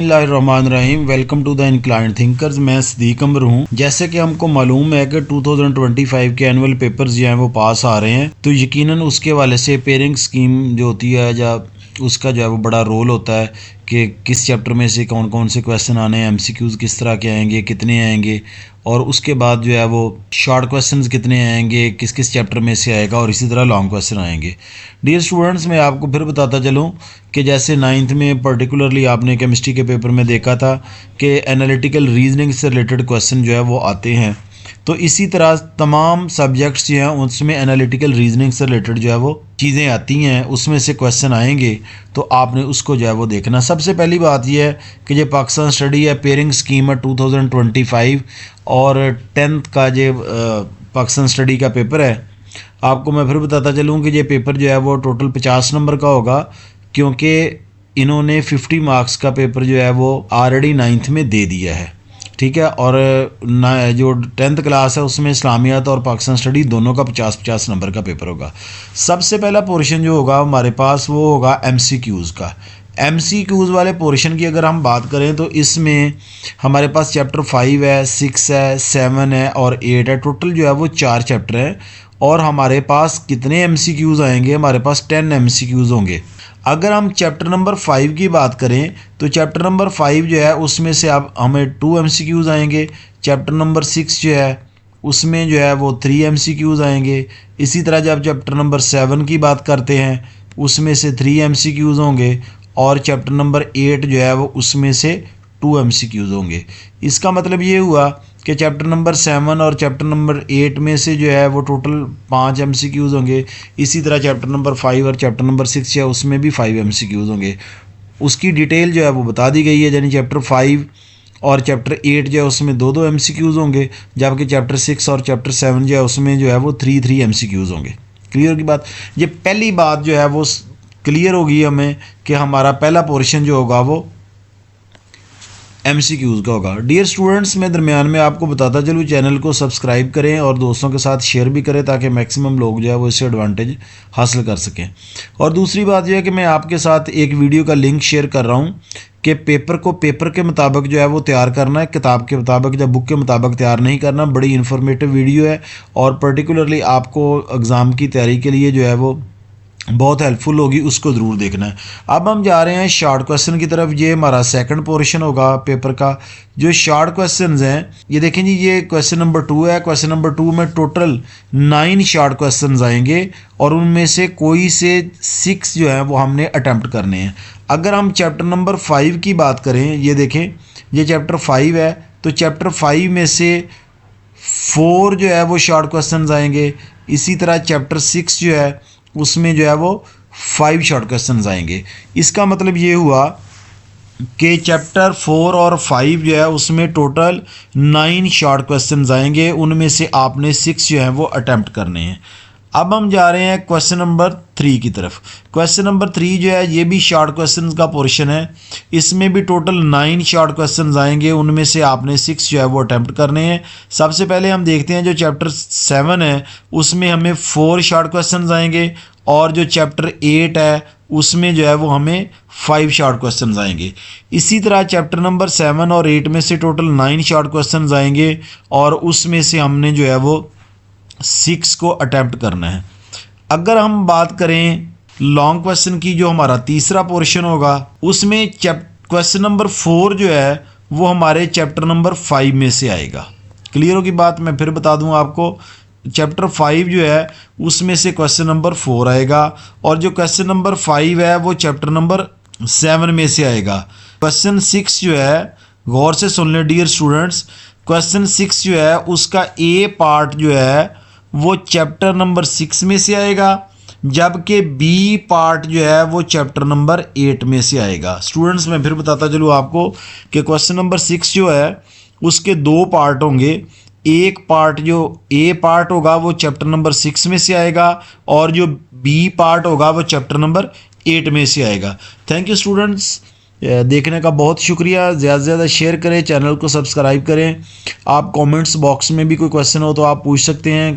Rahim welcome to the inclined thinkers. मैं सदीक अमर हूँ। जैसे कि हमको मालूम है कि 2025 के एनुअल पेपर्स जो हैं वो पास आ रहे हैं, तो यकीनन उसके वाले से पेयरिंग स्कीम जो होती है या उसका जो है वो बड़ा रोल होता है कि किस चैप्टर में से कौन कौन से क्वेश्चन आने हैं, एमसीक्यूज़ किस तरह के आएंगे, कितने आएंगे, और उसके बाद जो है वो शॉर्ट क्वेश्चंस कितने आएंगे, किस किस चैप्टर में से आएगा, और इसी तरह लॉन्ग क्वेश्चन आएंगे। डियर स्टूडेंट्स, मैं आपको फिर बताता चलूँ कि जैसे 9th में पर्टिकुलरली आपने केमिस्ट्री के पेपर में देखा था कि एनालिटिकल रीजनिंग से रिलेटेड क्वेश्चन जो है वो आते हैं, तो इसी तरह तमाम सब्जेक्ट्स जो हैं उसमें एनालिटिकल रीजनिंग से रिलेटेड जो है वो चीज़ें आती हैं, उसमें से क्वेश्चन आएंगे, तो आपने उसको जो है वो देखना। सबसे पहली बात यह है कि जो पाकिस्तान स्टडी है पेयरिंग स्कीम है 2025 और 10th का जो पाकिस्तान स्टडी का पेपर है, आपको मैं फिर बताता चलूँ कि ये पेपर जो है वो टोटल 50 नंबर का होगा, क्योंकि इन्होंने 50 मार्क्स का पेपर जो है वो ऑलरेडी 9th में दे दिया है, ठीक है। और जो 10th क्लास है उसमें इस्लामियात और पाकिस्तान स्टडी दोनों का 50-50 नंबर का पेपर होगा। सबसे पहला पोर्शन जो होगा हमारे पास वो होगा एमसीक्यूज़ का। एमसीक्यूज़ वाले पोर्शन की अगर हम बात करें तो इसमें हमारे पास चैप्टर 5 है, 6 है, 7 है और 8 है। टोटल जो है वो 4 चैप्टर हैं और हमारे पास कितने एमसीक्यूज़ आएंगे, हमारे पास 10 एमसीक्यूज़ होंगे। अगर हम चैप्टर नंबर 5 की बात करें तो चैप्टर नंबर 5 जो है उसमें से अब हमें 2 एमसीक्यूज़ आएंगे। चैप्टर नंबर 6 जो है उसमें जो है वो 3 एमसीक्यूज़ आएंगे। इसी तरह जब चैप्टर नंबर 7 की बात करते हैं उसमें से 3 एमसीक्यूज़ होंगे और चैप्टर नंबर 8 जो है वो उसमें से 2 एमसीक्यूज़ होंगे। इसका मतलब ये हुआ कि चैप्टर नंबर 7 और चैप्टर नंबर 8 में से जो है वो टोटल 5 एमसीक्यूज़ होंगे। इसी तरह चैप्टर नंबर 5 और चैप्टर नंबर 6 है उसमें भी 5 एमसीक्यूज़ होंगे। उसकी डिटेल जो है वो बता दी गई है, यानी चैप्टर 5 और चैप्टर 8 जो है उसमें 2-2 एमसीक्यूज़ होंगे, जबकि चैप्टर 6 और चैप्टर 7 जो है उसमें जो है वो 3-3 एमसीक्यूज़ होंगे। क्लियर की बात? ये पहली बात जो है वो क्लियर होगी हमें कि हमारा पहला पोर्शन जो होगा वो एमसीक्यूज़ का होगा। डियर स्टूडेंट्स, मैं दरमियान में आपको बताता चलूँ, चैनल को सब्सक्राइब करें और दोस्तों के साथ शेयर भी करें ताकि मैक्सिमम लोग जो है वो इससे एडवांटेज हासिल कर सकें। और दूसरी बात यह है कि मैं आपके साथ एक वीडियो का लिंक शेयर कर रहा हूँ कि पेपर को पेपर के मुताबिक जो है वो तैयार करना है, किताब के मुताबिक या बुक के मुताबिक तैयार नहीं करना। बड़ी इन्फॉर्मेटिव वीडियो है और पर्टिकुलरली आपको एग्ज़ाम की तैयारी के लिए जो है वो बहुत हेल्पफुल होगी, उसको ज़रूर देखना है। अब हम जा रहे हैं शॉर्ट क्वेश्चन की तरफ। ये हमारा सेकंड पोर्शन होगा पेपर का। जो शॉर्ट क्वेश्चंस हैं ये देखें जी, ये क्वेश्चन नंबर 2 है। क्वेश्चन नंबर 2 में टोटल 9 शॉर्ट क्वेश्चंस आएंगे और उनमें से कोई से 6 जो है वो हमने अटैम्प्ट करने हैं। अगर हम चैप्टर नंबर 5 की बात करें, ये देखें ये चैप्टर 5 है, तो चैप्टर 5 में से 4 जो है वो शॉर्ट क्वेश्चंस आएंगे। इसी तरह चैप्टर 6 जो है उसमें जो है वो 5 शॉर्ट क्वेश्चंस आएंगे। इसका मतलब ये हुआ कि चैप्टर 4 और 5 जो है उसमें टोटल 9 शॉर्ट क्वेश्चंस आएंगे, उनमें से आपने 6 जो है वो अटैम्प्ट करने हैं। अब हम जा रहे हैं क्वेश्चन नंबर 3 की तरफ। क्वेश्चन नंबर 3 जो है ये भी शॉर्ट क्वेश्चंस का पोर्शन है। इसमें भी टोटल 9 शॉर्ट क्वेश्चंस आएंगे, उनमें से आपने 6 जो है वो अटैम्प्ट करने हैं। सबसे पहले हम देखते हैं जो चैप्टर 7 है उसमें हमें 4 शॉर्ट क्वेश्चंस आएंगे और जो चैप्टर 8 है उसमें जो है वो हमें 5 शॉर्ट क्वेश्चंस आएंगे। इसी तरह चैप्टर नंबर 7 और 8 में से टोटल 9 शॉर्ट क्वेश्चंस आएंगे और उसमें से हमने जो है वो 6 को अटैम्प्ट करना है। अगर हम बात करें लॉन्ग क्वेश्चन की, जो हमारा तीसरा पोर्शन होगा, उसमें क्वेश्चन नंबर 4 जो है वो हमारे चैप्टर नंबर 5 में से आएगा। क्लियर होगी बात? मैं फिर बता दूं आपको, चैप्टर 5 जो है उसमें से क्वेश्चन नंबर 4 आएगा और जो क्वेश्चन नंबर 5 है वो चैप्टर नंबर 7 में से आएगा। क्वेश्चन 6 जो है, गौर से सुन लें डियर स्टूडेंट्स, क्वेश्चन 6 जो है उसका ए पार्ट जो है वो चैप्टर नंबर 6 में से आएगा, जबकि बी पार्ट जो है वो चैप्टर नंबर 8 में से आएगा। स्टूडेंट्स, मैं फिर बताता चलूँ आपको कि क्वेश्चन नंबर 6 जो है उसके 2 पार्ट होंगे। एक पार्ट जो ए पार्ट होगा वो चैप्टर नंबर 6 में से आएगा और जो बी पार्ट होगा वो चैप्टर नंबर 8 में से आएगा। थैंक यू स्टूडेंट्स, देखने का बहुत शुक्रिया। ज़्यादा से ज़्यादा शेयर करें, चैनल को सब्सक्राइब करें। आप कमेंट्स बॉक्स में भी कोई क्वेश्चन हो तो आप पूछ सकते हैं।